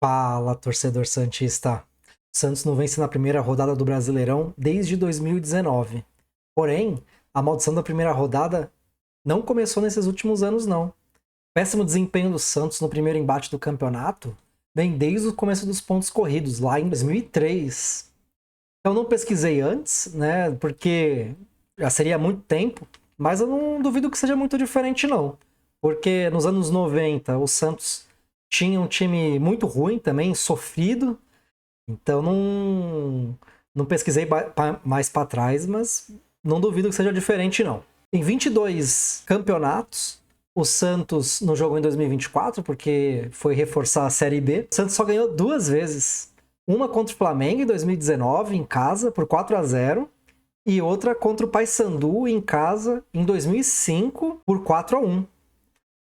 Fala, torcedor santista. O Santos não vence na primeira rodada do Brasileirão desde 2019. Porém, a maldição da primeira rodada não começou nesses últimos anos, não. O péssimo desempenho do Santos no primeiro embate do campeonato vem desde o começo dos pontos corridos, lá em 2003. Eu não pesquisei antes, né, porque já seria muito tempo, mas eu não duvido que seja muito diferente, não. Porque nos anos 90 o Santos tinha um time muito ruim também, sofrido, então não pesquisei mais para trás, mas não duvido que seja diferente, não. Em 22 campeonatos, o Santos não jogou em 2024, porque foi reforçar a Série B. O Santos só ganhou duas vezes. Uma contra o Flamengo em 2019, em casa, por 4-0. E outra contra o Paysandu, em casa, em 2005, por 4-1.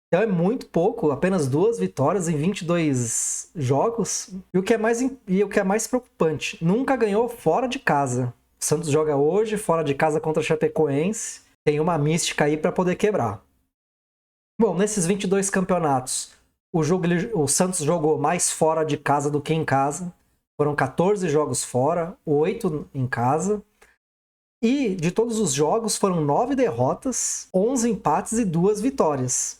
Então é muito pouco, apenas duas vitórias em 22 jogos. E o que é mais preocupante, nunca ganhou fora de casa. O Santos joga hoje fora de casa contra a Chapecoense. Tem uma mística aí para poder quebrar. Bom, nesses 22 campeonatos, o Santos jogou mais fora de casa do que em casa. Foram 14 jogos fora, 8 em casa. E de todos os jogos foram 9 derrotas, 11 empates e 2 vitórias,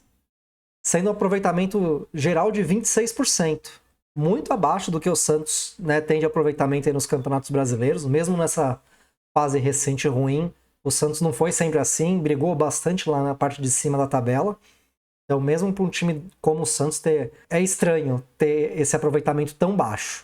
sendo um aproveitamento geral de 26%. Muito abaixo do que o Santos, né, tem de aproveitamento aí nos campeonatos brasileiros. Mesmo nessa fase recente ruim, o Santos não foi sempre assim, brigou bastante lá na parte de cima da tabela. Então, mesmo para um time como o Santos, é estranho ter esse aproveitamento tão baixo.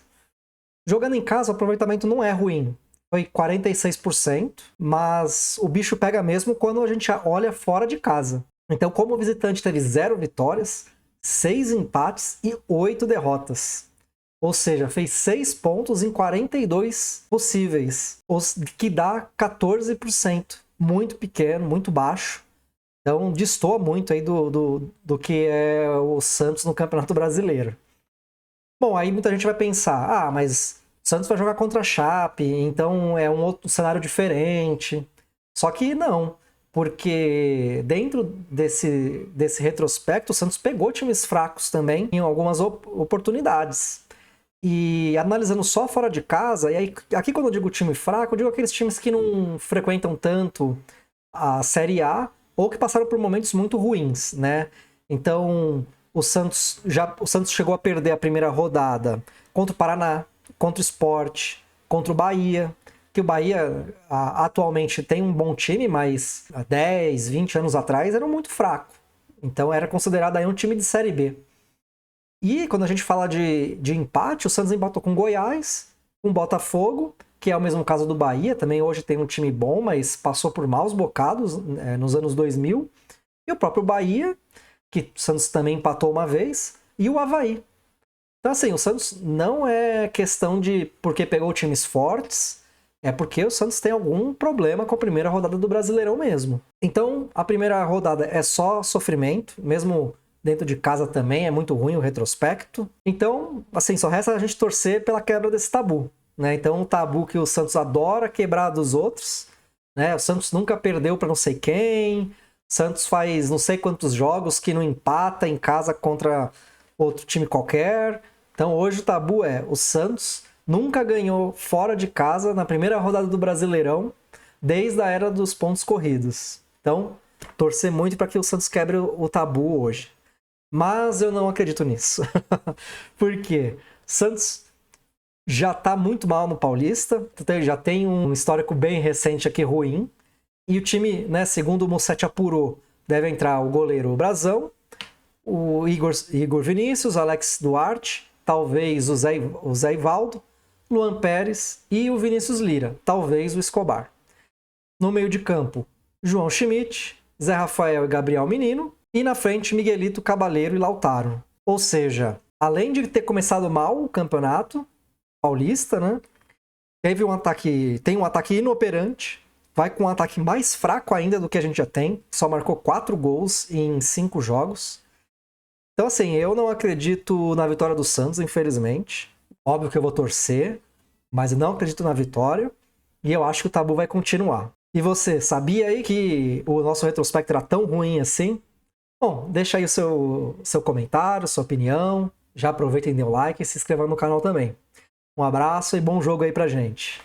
Jogando em casa, o aproveitamento não é ruim. Foi 46%, mas o bicho pega mesmo quando a gente olha fora de casa. Então, como visitante teve 0 vitórias, 6 empates e 8 derrotas. Ou seja, fez 6 pontos em 42 possíveis, que dá 14%. Muito pequeno, muito baixo. Então, destoa muito aí do que é o Santos no Campeonato Brasileiro. Bom, aí muita gente vai pensar, mas o Santos vai jogar contra a Chape, então é um outro cenário diferente. Só que não, porque dentro desse retrospecto, o Santos pegou times fracos também em algumas oportunidades. E analisando só fora de casa, e aí, aqui quando eu digo time fraco, eu digo aqueles times que não frequentam tanto a Série A ou que passaram por momentos muito ruins, né? Então, o Santos chegou a perder a primeira rodada contra o Paraná, contra o Sport, contra o Bahia, que o Bahia atualmente tem um bom time, mas há 10, 20 anos atrás era muito fraco. Então era considerado aí um time de Série B. E quando a gente fala de empate, o Santos empatou com Goiás, com Botafogo, que é o mesmo caso do Bahia, também hoje tem um time bom, mas passou por maus bocados nos anos 2000. E o próprio Bahia, que o Santos também empatou uma vez, e o Avaí. Então, assim, o Santos não é questão de porque pegou times fortes, é porque o Santos tem algum problema com a primeira rodada do Brasileirão mesmo. Então, a primeira rodada é só sofrimento, mesmo dentro de casa também é muito ruim o retrospecto. Então, assim, só resta a gente torcer pela quebra desse tabu, né? Então, um tabu que o Santos adora quebrar dos outros, né? O Santos nunca perdeu para não sei quem, o Santos faz não sei quantos jogos que não empata em casa contra outro time qualquer. Então hoje o tabu é o Santos nunca ganhou fora de casa na primeira rodada do Brasileirão desde a era dos pontos corridos. Então, torcer muito para que o Santos quebre o tabu hoje. Mas eu não acredito nisso. Por quê? O Santos já está muito mal no Paulista, já tem um histórico bem recente aqui ruim. E o time, né, segundo o Mussetti apurou, deve entrar o goleiro Brazão, o Igor Vinícius, Alex Duarte, talvez o Zé Ivaldo, Luan Pérez e o Vinícius Lira, talvez o Escobar. No meio de campo, João Schmidt, Zé Rafael e Gabriel Menino, e na frente Miguelito, Cabaleiro e Lautaro. Ou seja, além de ter começado mal o campeonato paulista, né, tem um ataque inoperante, vai com um ataque mais fraco ainda do que a gente já tem, só marcou 4 gols em 5 jogos. Então, assim, eu não acredito na vitória do Santos, infelizmente. Óbvio que eu vou torcer, mas eu não acredito na vitória. E eu acho que o tabu vai continuar. E você, sabia aí que o nosso retrospecto era tão ruim assim? Bom, deixa aí o seu comentário, sua opinião. Já aproveita e dê o like e se inscreva no canal também. Um abraço e bom jogo aí pra gente.